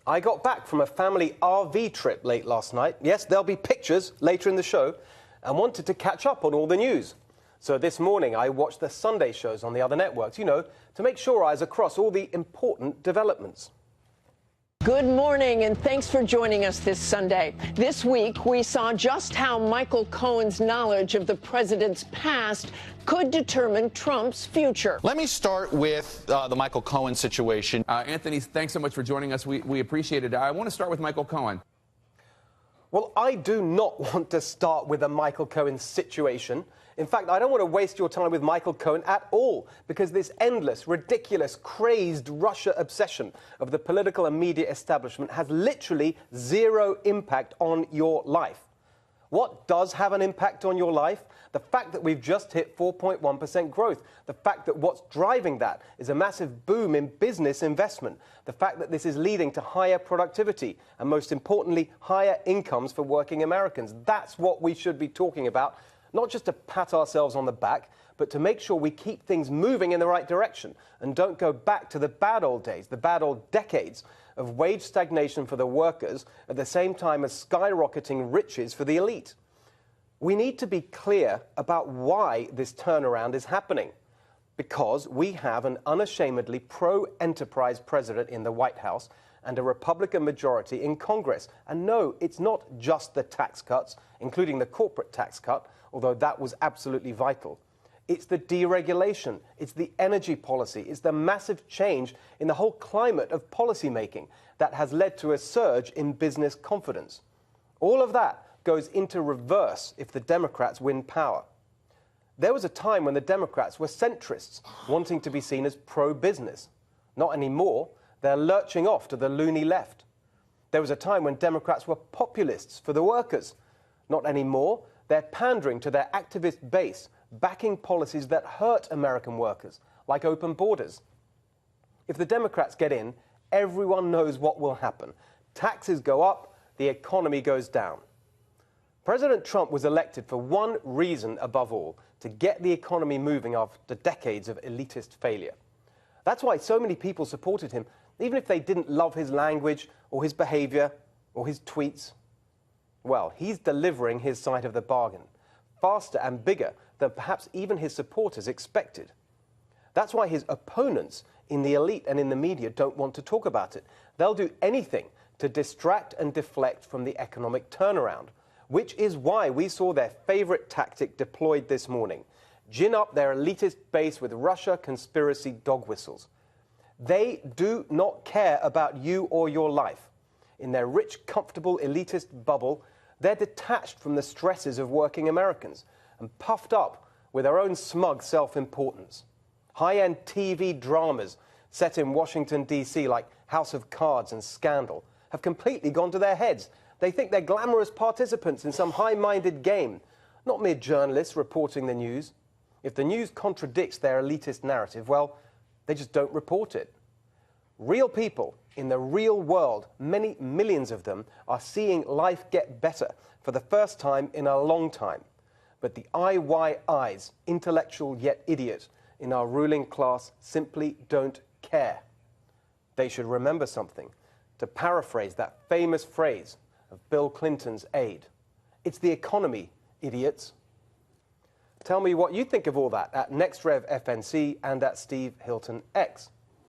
I got back from a family RV trip late last night. Yes, there'll be pictures later in the show, and wanted to catch up on all the news. So this morning I watched the Sunday shows on the other networks, to make sure I was across all the important developments. Good morning, and thanks for joining us this Sunday. This week, we saw just how Michael Cohen's knowledge of the president's past could determine Trump's future. Let me start with the Michael Cohen situation. Anthony, thanks so much for joining us. We appreciate it. I want to start with Michael Cohen. Well, I do not want to start with a Michael Cohen situation. In fact, I don't want to waste your time with Michael Cohen at all, because this endless, ridiculous, crazed Russia obsession of the political and media establishment has literally zero impact on your life. What does have an impact on your life? The fact that we've just hit 4.1% growth. The fact that what's driving that is a massive boom in business investment. The fact that this is leading to higher productivity and, most importantly, higher incomes for working Americans. That's what we should be talking about. Not just to pat ourselves on the back, but to make sure we keep things moving in the right direction and don't go back to the bad old days, the bad old decades of wage stagnation for the workers at the same time as skyrocketing riches for the elite. We need to be clear about why this turnaround is happening, because we have an unashamedly pro-enterprise president in the White House and a Republican majority in Congress. And no, it's not just the tax cuts, including the corporate tax cut, although that was absolutely vital. It's the deregulation, it's the energy policy, it's the massive change in the whole climate of policymaking that has led to a surge in business confidence. All of that goes into reverse if the Democrats win power. There was a time when the Democrats were centrists, wanting to be seen as pro-business. Not anymore. They're lurching off to the loony left. There was a time when Democrats were populists for the workers. Not anymore. They're pandering to their activist base, backing policies that hurt American workers, like open borders. If the Democrats get in, everyone knows what will happen. Taxes go up, the economy goes down. President Trump was elected for one reason above all: to get the economy moving after decades of elitist failure. That's why so many people supported him, even if they didn't love his language or his behavior or his tweets. Well, he's delivering his side of the bargain, faster and bigger than perhaps even his supporters expected. That's why his opponents in the elite and in the media don't want to talk about it. They'll do anything to distract and deflect from the economic turnaround, which is why we saw their favorite tactic deployed this morning: gin up their elitist base with Russia conspiracy dog whistles. They do not care about you or your life. In their rich, comfortable, elitist bubble, they're detached from the stresses of working Americans and puffed up with their own smug self-importance. High-end TV dramas set in Washington, D.C., like House of Cards and Scandal, have completely gone to their heads. They think they're glamorous participants in some high-minded game, not mere journalists reporting the news. If the news contradicts their elitist narrative, well, they just don't report it. Real people in the real world, many millions of them, are seeing life get better for the first time in a long time. But the IYIs, intellectual yet idiot, in our ruling class simply don't care. They should remember something, to paraphrase that famous phrase of Bill Clinton's aide: it's the economy, idiots. Tell me what you think of all that at NextRevFNC and at Steve Hilton X.